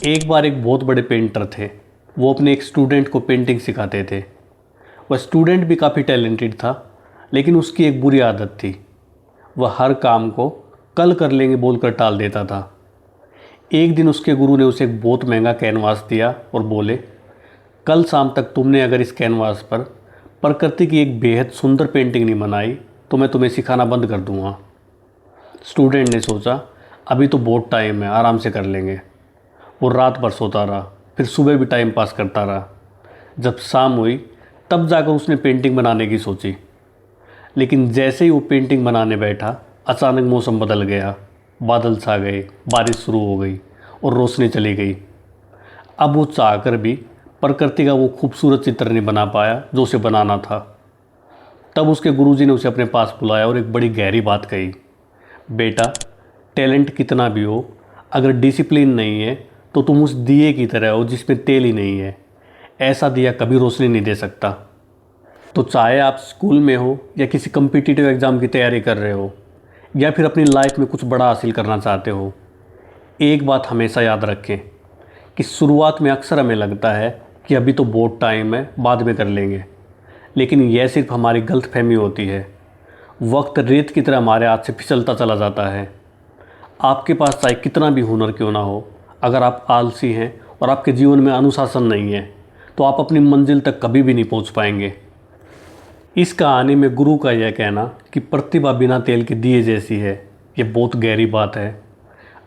एक बार एक बहुत बड़े पेंटर थे। वो अपने एक स्टूडेंट को पेंटिंग सिखाते थे। वह स्टूडेंट भी काफ़ी टैलेंटेड था, लेकिन उसकी एक बुरी आदत थी। वह हर काम को कल कर लेंगे बोलकर टाल देता था। एक दिन उसके गुरु ने उसे एक बहुत महंगा कैनवास दिया और बोले, कल शाम तक तुमने अगर इस कैनवास पर प्रकृति की एक बेहद सुंदर पेंटिंग नहीं बनाई तो मैं तुम्हें सिखाना बंद कर दूंगा। स्टूडेंट ने सोचा, अभी तो बहुत टाइम है, आराम से कर लेंगे। वो रात भर सोता रहा, फिर सुबह भी टाइम पास करता रहा। जब शाम हुई तब जाकर उसने पेंटिंग बनाने की सोची। लेकिन जैसे ही वो पेंटिंग बनाने बैठा, अचानक मौसम बदल गया। बादल छा गए, बारिश शुरू हो गई और रोशनी चली गई। अब वो चाहकर भी प्रकृति का वो खूबसूरत चित्र नहीं बना पाया जो उसे बनाना था। तब उसके गुरुजी ने उसे अपने पास बुलाया और एक बड़ी गहरी बात कही, बेटा, टैलेंट कितना भी हो, अगर डिसिप्लिन नहीं है तो तुम उस दिए की तरह हो जिसमें तेल ही नहीं है। ऐसा दिया कभी रोशनी नहीं दे सकता। तो चाहे आप स्कूल में हो या किसी कम्पिटिटिव एग्ज़ाम की तैयारी कर रहे हो या फिर अपनी लाइफ में कुछ बड़ा हासिल करना चाहते हो, एक बात हमेशा याद रखें कि शुरुआत में अक्सर हमें लगता है कि अभी तो बहुत टाइम है, बाद में कर लेंगे। लेकिन यह सिर्फ हमारी गलतफहमी होती है। वक्त रेत की तरह हमारे हाथ से फिसलता चला जाता है। आपके पास चाहे कितना भी हुनर क्यों ना हो, अगर आप आलसी हैं और आपके जीवन में अनुशासन नहीं है तो आप अपनी मंजिल तक कभी भी नहीं पहुंच पाएंगे। इस कहानी में गुरु का यह कहना कि प्रतिभा बिना तेल के दिए जैसी है, ये बहुत गहरी बात है।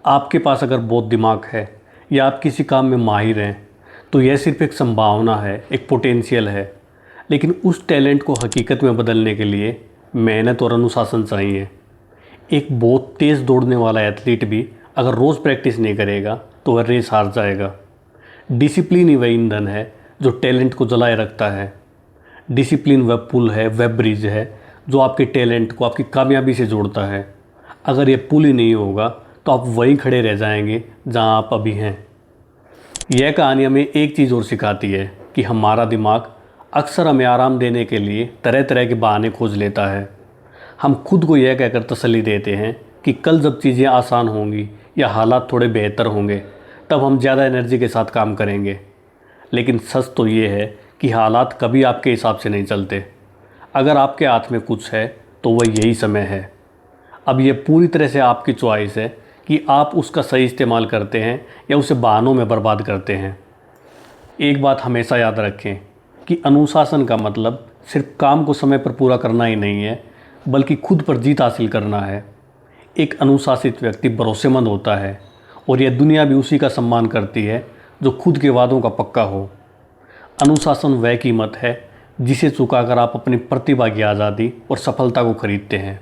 आपके पास अगर बहुत दिमाग है या आप किसी काम में माहिर हैं तो यह सिर्फ एक संभावना है, एक पोटेंशियल है। लेकिन उस टैलेंट को हकीकत में बदलने के लिए मेहनत और अनुशासन चाहिए। एक बहुत तेज़ दौड़ने वाला एथलीट भी अगर रोज़ प्रैक्टिस नहीं करेगा तो वह रेस हार जाएगा। डिसिप्लिन ही वह ईंधन है जो टैलेंट को जलाए रखता है। डिसिप्लिन वह पुल है, वह ब्रिज है जो आपके टैलेंट को आपकी कामयाबी से जोड़ता है। अगर यह पुल ही नहीं होगा तो आप वहीं खड़े रह जाएंगे जहां आप अभी हैं। यह कहानी हमें एक चीज़ और सिखाती है कि हमारा दिमाग अक्सर हमें आराम देने के लिए तरह तरह के बहाने खोज लेता है। हम खुद को यह कहकर तसल्ली देते हैं कि कल जब चीज़ें आसान होंगी या हालात थोड़े बेहतर होंगे तब हम ज़्यादा एनर्जी के साथ काम करेंगे। लेकिन सच तो ये है कि हालात कभी आपके हिसाब से नहीं चलते। अगर आपके हाथ में कुछ है तो वह यही समय है। अब यह पूरी तरह से आपकी चॉइस है कि आप उसका सही इस्तेमाल करते हैं या उसे बहानों में बर्बाद करते हैं। एक बात हमेशा याद रखें कि अनुशासन का मतलब सिर्फ काम को समय पर पूरा करना ही नहीं है, बल्कि खुद पर जीत हासिल करना है। एक अनुशासित व्यक्ति भरोसेमंद होता है और यह दुनिया भी उसी का सम्मान करती है जो खुद के वादों का पक्का हो। अनुशासन वह कीमत है जिसे चुकाकर आप अपनी प्रतिभा की आज़ादी और सफलता को खरीदते हैं।